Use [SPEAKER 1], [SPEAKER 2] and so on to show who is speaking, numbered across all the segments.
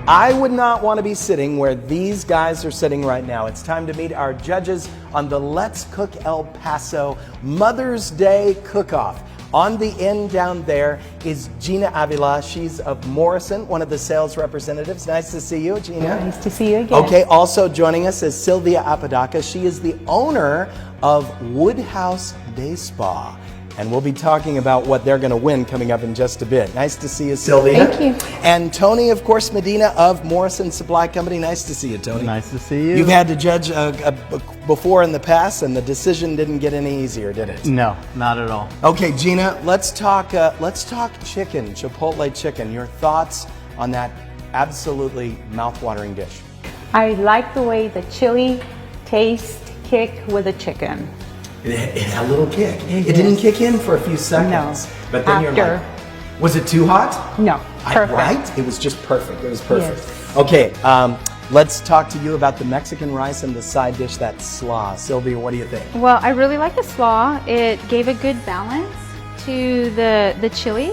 [SPEAKER 1] I would not want to be sitting where these guys are sitting right now. It's time to meet our judges on the Let's Cook El Paso Mother's Day Cook-Off. On the end down there is Gina Avila. She's of Morrison, one of the sales representatives. Nice to see you, Gina.
[SPEAKER 2] Nice to see you again.
[SPEAKER 1] Okay, also joining us is Sylvia Apodaca. She is the owner of Woodland Day Spa. And we'll be talking about what they're going to win coming up in just a bit. Nice to see you, Sylvia.
[SPEAKER 2] Thank you.
[SPEAKER 1] And Tony, of course, Medina of Morrison Supply Company. Nice to see you, Tony.
[SPEAKER 3] Nice to see you.
[SPEAKER 1] You've had to judge before in the past, and the decision didn't get any easier, did it?
[SPEAKER 3] No, not at all.
[SPEAKER 1] Okay, Gina, let's talk chicken, Chipotle chicken. Your thoughts on that absolutely mouth-watering dish?
[SPEAKER 2] I like the way the chili tastes kick with the chicken.
[SPEAKER 1] It had a little kick. It didn't kick in for a few seconds.
[SPEAKER 2] No.
[SPEAKER 1] But then you're like, was it too hot?
[SPEAKER 2] No, perfect.
[SPEAKER 1] Right? It was just perfect. It was perfect.
[SPEAKER 2] Yes.
[SPEAKER 1] Okay, let's talk to you about the Mexican rice and the side dish, that slaw. Sylvia, what do you think?
[SPEAKER 4] Well, I really like the slaw. It gave a good balance to the chili,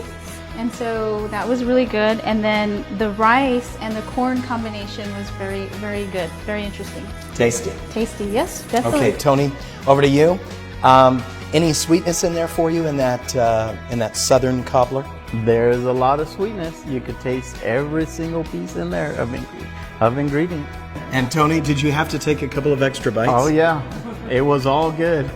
[SPEAKER 4] and so that was really good. And then the rice and the corn combination was very, very good. Very interesting.
[SPEAKER 1] Tasty.
[SPEAKER 4] Tasty, yes, definitely.
[SPEAKER 1] Okay, Tony, over to you. Any sweetness in there for you in that southern cobbler?
[SPEAKER 3] There's a lot of sweetness. You could taste every single piece in there of ingredient.
[SPEAKER 1] And Tony, did you have to take a couple of extra bites?
[SPEAKER 3] Oh yeah, it was all good.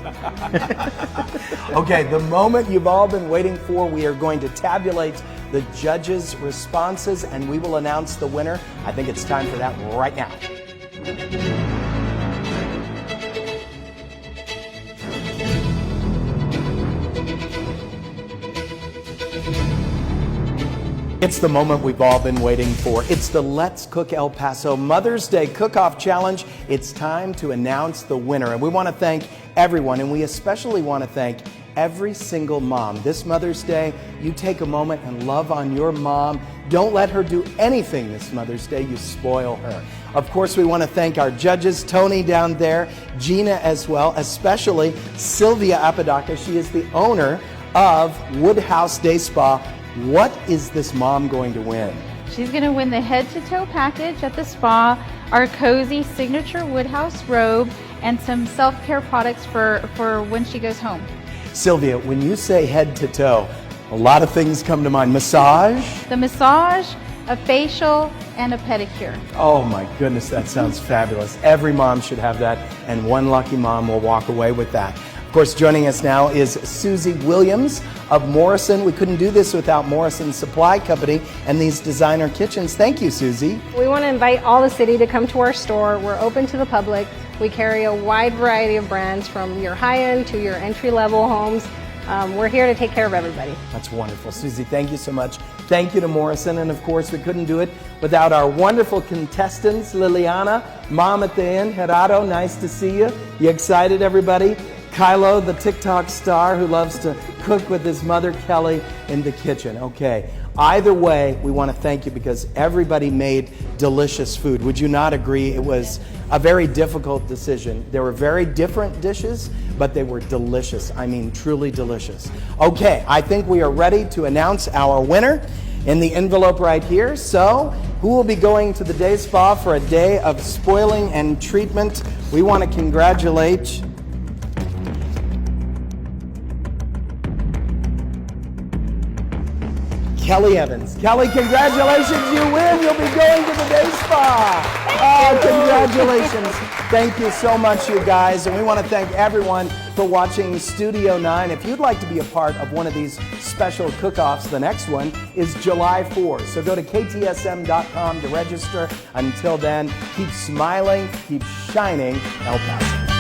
[SPEAKER 1] Okay, the moment you've all been waiting for, we are going to tabulate the judges' responses and we will announce the winner. I think it's time for that right now. It's the moment we've all been waiting for. It's the Let's Cook El Paso Mother's Day Cook-Off Challenge. It's time to announce the winner. And we want to thank everyone, and we especially want to thank every single mom. This Mother's Day, you take a moment and love on your mom. Don't let her do anything this Mother's Day. You spoil her. Of course, we want to thank our judges, Tony down there, Gina as well, especially Sylvia Apodaca. She is the owner of Woodland Day Spa. What is this mom going to win?
[SPEAKER 4] She's going to win the head-to-toe package at the spa, our cozy signature Woodhouse robe, and some self-care products for when she goes home.
[SPEAKER 1] Sylvia, when you say head to toe, a lot of things come to mind. Massage?
[SPEAKER 4] The massage, a facial, and a pedicure.
[SPEAKER 1] Oh my goodness, that sounds fabulous. Every mom should have that, and one lucky mom will walk away with that. Of course, joining us now is Susie Williams of Morrison. We couldn't do this without Morrison Supply Company and these designer kitchens. Thank you, Susie.
[SPEAKER 5] We want to invite all the city to come to our store. We're open to the public. We carry a wide variety of brands from your high-end to your entry-level homes. We're here to take care of everybody.
[SPEAKER 1] That's wonderful. Susie, thank you so much. Thank you to Morrison. And of course, we couldn't do it without our wonderful contestants, Liliana, Mom at the end, Gerardo, nice to see you. You excited, everybody? Kylo, the TikTok star who loves to cook with his mother, Kelly, in the kitchen. Okay, either way, we want to thank you because everybody made delicious food. Would you not agree? It was a very difficult decision. There were very different dishes, but they were delicious. I mean, truly delicious. Okay, I think we are ready to announce our winner in the envelope right here. So, who will be going to the day spa for a day of spoiling and treatment? We want to congratulate Kelly Evans. Kelly, congratulations, you win. You'll be going to the day spa. Oh, congratulations. Thank you so much, you guys. And we want to thank everyone for watching Studio 9. If you'd like to be a part of one of these special cook-offs, the next one is July 4th. So go to ktsm.com to register. Until then, keep smiling, keep shining, El Paso.